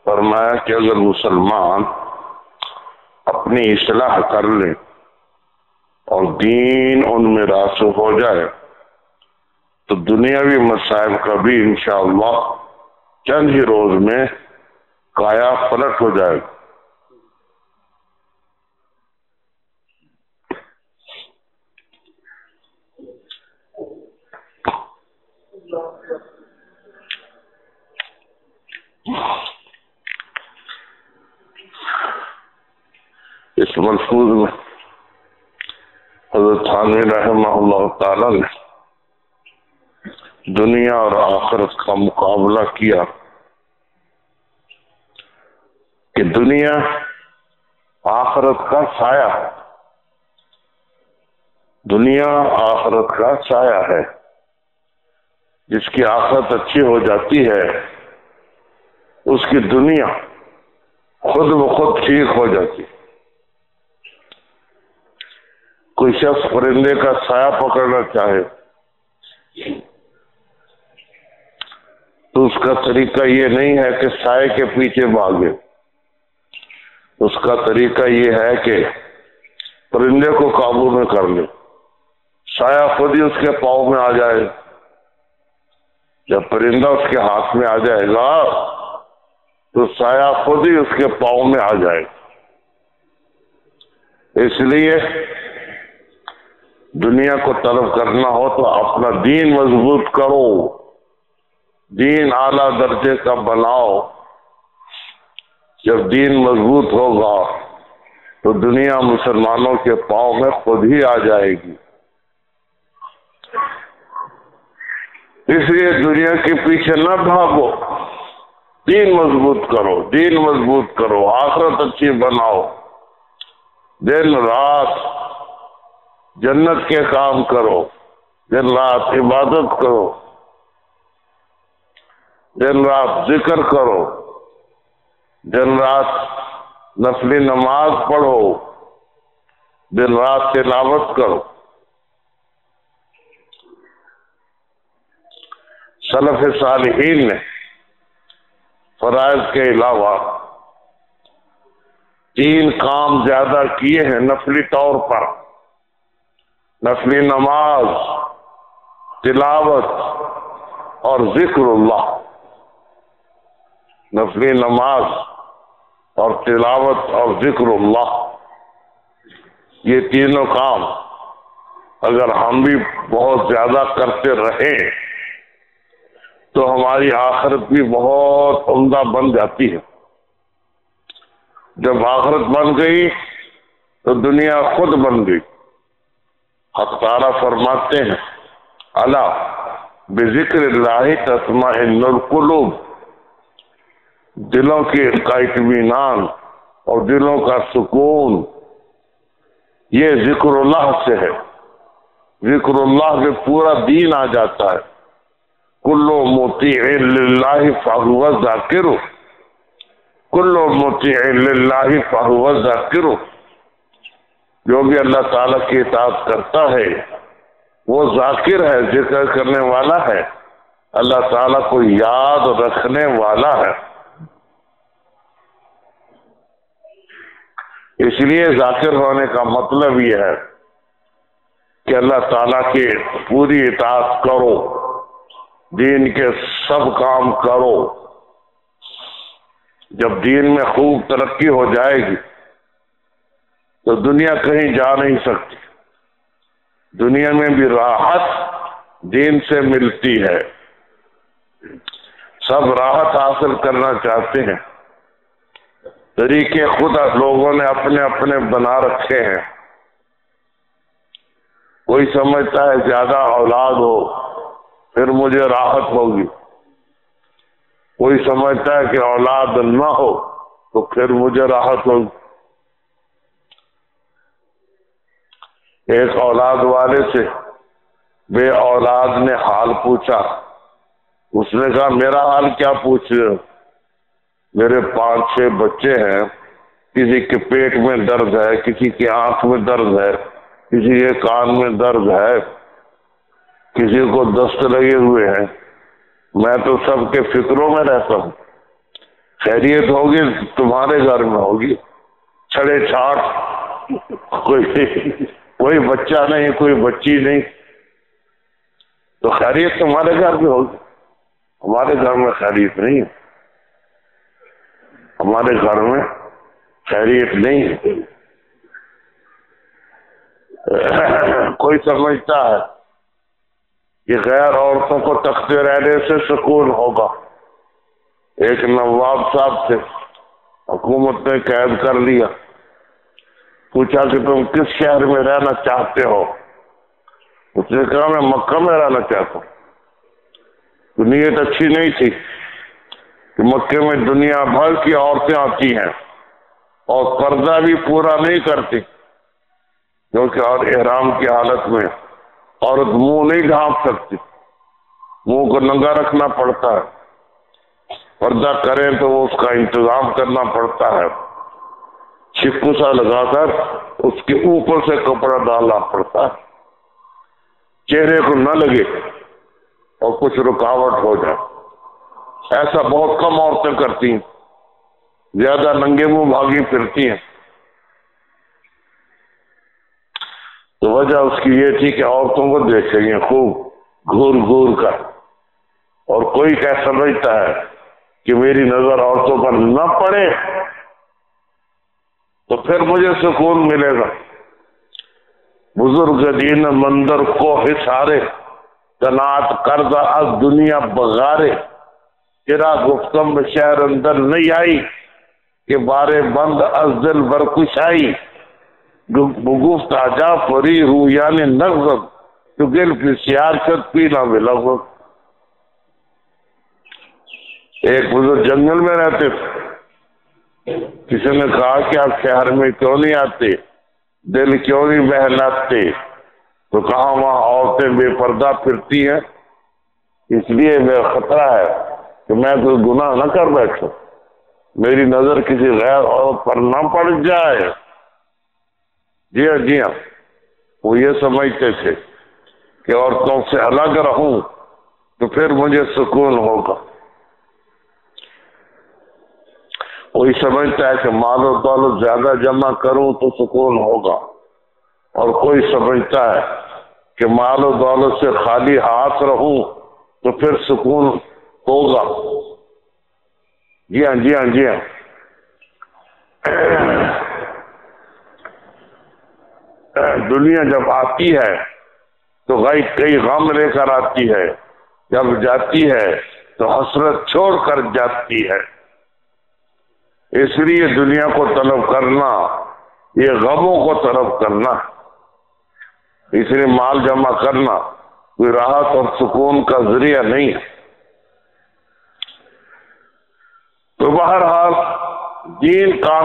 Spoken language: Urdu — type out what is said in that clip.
فرمایا کہ اگر مسلمان اپنی اصلاح کر لے اور دین ان میں راسخ ہو جائے تو دنیاوی مسائل کا بھی انشاءاللہ چند ہی روز میں کایا پلٹ ہو جائے گا۔ اس ملفوظ میں حضرت تھانوی رحمہ اللہ تعالی نے دنیا اور آخرت کا مقابلہ کیا کہ دنیا آخرت کا سایہ ہے، دنیا آخرت کا سایہ ہے۔ جس کی آخرت اچھی ہو جاتی ہے اس کی دنیا خود بخود ٹھیک ہو جاتی ہے۔ کوئی شخص پرندے کا سایہ پکڑنا چاہے تو اس کا طریقہ یہ نہیں ہے کہ سائے کے پیچھے بھاگے، اس کا طریقہ یہ ہے کہ پرندے کو قابو میں کر لے، سایہ خود ہی اس کے پاؤں میں آ جائے۔ جب پرندہ اس کے ہاتھ میں آ جائے گا تو سایہ خود ہی اس کے پاؤں میں آ جائے گا۔ اس لیے دنیا کو طلب کرنا ہو تو اپنا دین مضبوط کرو، دین اعلیٰ درجے کا بناؤ۔ جب دین مضبوط ہوگا تو دنیا مسلمانوں کے پاؤں میں خود ہی آ جائے گی۔ اس لیے دنیا کے پیچھے نہ بھاگو، دین مضبوط کرو، دین مضبوط کرو، آخرت اچھی بناؤ، دن رات جنت کے کام کرو، دن رات عبادت کرو، دن رات ذکر کرو، دن رات نفلی نماز پڑھو، دن رات تلاوت کرو۔ سلف صالحین نے فرائض کے علاوہ 3 کام زیادہ کیے ہیں نفلی طور پر: نفلی نماز، تلاوت اور ذکر اللہ۔ نفلی نماز اور تلاوت اور ذکر اللہ، یہ تینوں کام اگر ہم بھی بہت زیادہ کرتے رہیں تو ہماری آخرت بھی بہت عمدہ بن جاتی ہے۔ جب آخرت بن گئی تو دنیا خود بن گئی۔ حق تعالیٰ فرماتے ہیں الا بذکر اللہ تطمئن القلوب، دلوں کا اطمینان اور دلوں کا سکون یہ ذکر اللہ سے ہے۔ ذکر اللہ میں پورا دین آ جاتا ہے۔ کل مطیع للہ فہو ذاکر، کل مطیع للہ فہو ذاکر، جو بھی اللہ تعالیٰ کی اطاعت کرتا ہے وہ ذاکر ہے، ذکر کرنے والا ہے، اللہ تعالیٰ کو یاد رکھنے والا ہے۔ اس لیے ذاکر ہونے کا مطلب یہ ہے کہ اللہ تعالیٰ کی پوری اطاعت کرو، دین کے سب کام کرو۔ جب دین میں خوب ترقی ہو جائے گی تو دنیا کہیں جا نہیں سکتی، دنیا میں بھی راحت دین سے ملتی ہے۔ سب راحت حاصل کرنا چاہتے ہیں، طریقے خود لوگوں نے اپنے اپنے بنا رکھے ہیں۔ کوئی سمجھتا ہے زیادہ اولاد ہو پھر مجھے راحت ہوگی، کوئی سمجھتا ہے کہ اولاد نہ ہو تو پھر مجھے راحت ہوگی۔ ایک اولاد والے سے بے اولاد نے حال پوچھا، اس نے کہا میرا حال کیا پوچھ رہے ہو، میرے 5-6 بچے ہیں، کسی کے پیٹ میں درد ہے، کسی کی آنکھ میں درد ہے، کسی کے کان میں درد ہے، کسی کو دست لگے ہوئے ہیں، میں تو سب کے فکروں میں رہتا ہوں. خیریت ہوگی تمہارے گھر میں ہوگی، چھڑے چھاٹ، کوئی بچہ نہیں، کوئی بچی نہیں، تو خیریت تمہارے گھر میں ہوگی. ہمارے گھر میں خیریت نہیں ہے، ہمارے گھر میں خیریت نہیں ہے. کوئی سمجھتا ہے کہ غیر عورتوں کو تکتے رہنے سے سکون ہوگا. ایک نواب صاحب سے حکومت نے قید کر لیا، پوچھا کہ تم کس شہر میں رہنا چاہتے ہو؟ اس نے کہا میں مکہ میں رہنا چاہتا ہوں. تو نیت اچھی نہیں تھی کہ مکے میں دنیا بھر کی عورتیں آتی ہیں اور پردہ بھی پورا نہیں کرتی، کیونکہ اور احرام کی حالت میں عورت منہ نہیں ڈھانپ سکتی، منہ کو ننگا رکھنا پڑتا ہے. پردہ کریں تو اس کا انتظام کرنا پڑتا ہے، چپکو سا لگا کر اس کے اوپر سے کپڑا ڈالنا پڑتا ہے، چہرے کو نہ لگے اور کچھ رکاوٹ ہو جائے. ایسا بہت کم عورتیں کرتی ہیں، زیادہ ننگے منہ بھاگی پھرتی ہیں. تو وجہ اس کی یہ تھی کہ عورتوں کو دیکھیں گے خوب گھور گھور کر، اور کوئی کیا سمجھتا ہے کہ میری نظر عورتوں پر نہ پڑے تو پھر مجھے سکون ملے گا. بزرگ دین مندر کو حسارے، قناعت کردہ از دنیا بغارے. تیرا گفتم شہر اندر نہیں آئی کہ بارے بند از دل برکشائی. بگفت آجا پری رویان نغزم تو گل پسیار شد پینا بلغم. ایک بزرگ جنگل میں رہتے تھے، کسی نے کہا کہ آپ شہر میں کیوں نہیں آتے، دل کیوں نہیں بہلاتے؟ تو کہا وہاں عورتیں بے پردہ پھرتی ہیں، اس لیے میں خطرہ ہے کہ میں کوئی گناہ نہ کر بیٹھوں، میری نظر کسی غیر عورت پر نہ پڑ جائے. جی ہاں جی ہاں، وہ یہ سمجھتے تھے کہ عورتوں سے الگ رہوں تو پھر مجھے سکون ہوگا. کوئی سمجھتا ہے کہ مال و دولت زیادہ جمع کروں تو سکون ہوگا، اور کوئی سمجھتا ہے کہ مال و دولت سے خالی ہاتھ رہوں تو پھر سکون ہوگا. جی ہاں جی ہاں جی ہاں. دنیا جب آتی ہے تو کئی غم لے کر آتی ہے، جب جاتی ہے تو حسرت چھوڑ کر جاتی ہے. اس لیے دنیا کو طلب کرنا یہ غموں کو طلب کرنا، اس لیے مال جمع کرنا کوئی راحت اور سکون کا ذریعہ نہیں. تو بہرحال دین کا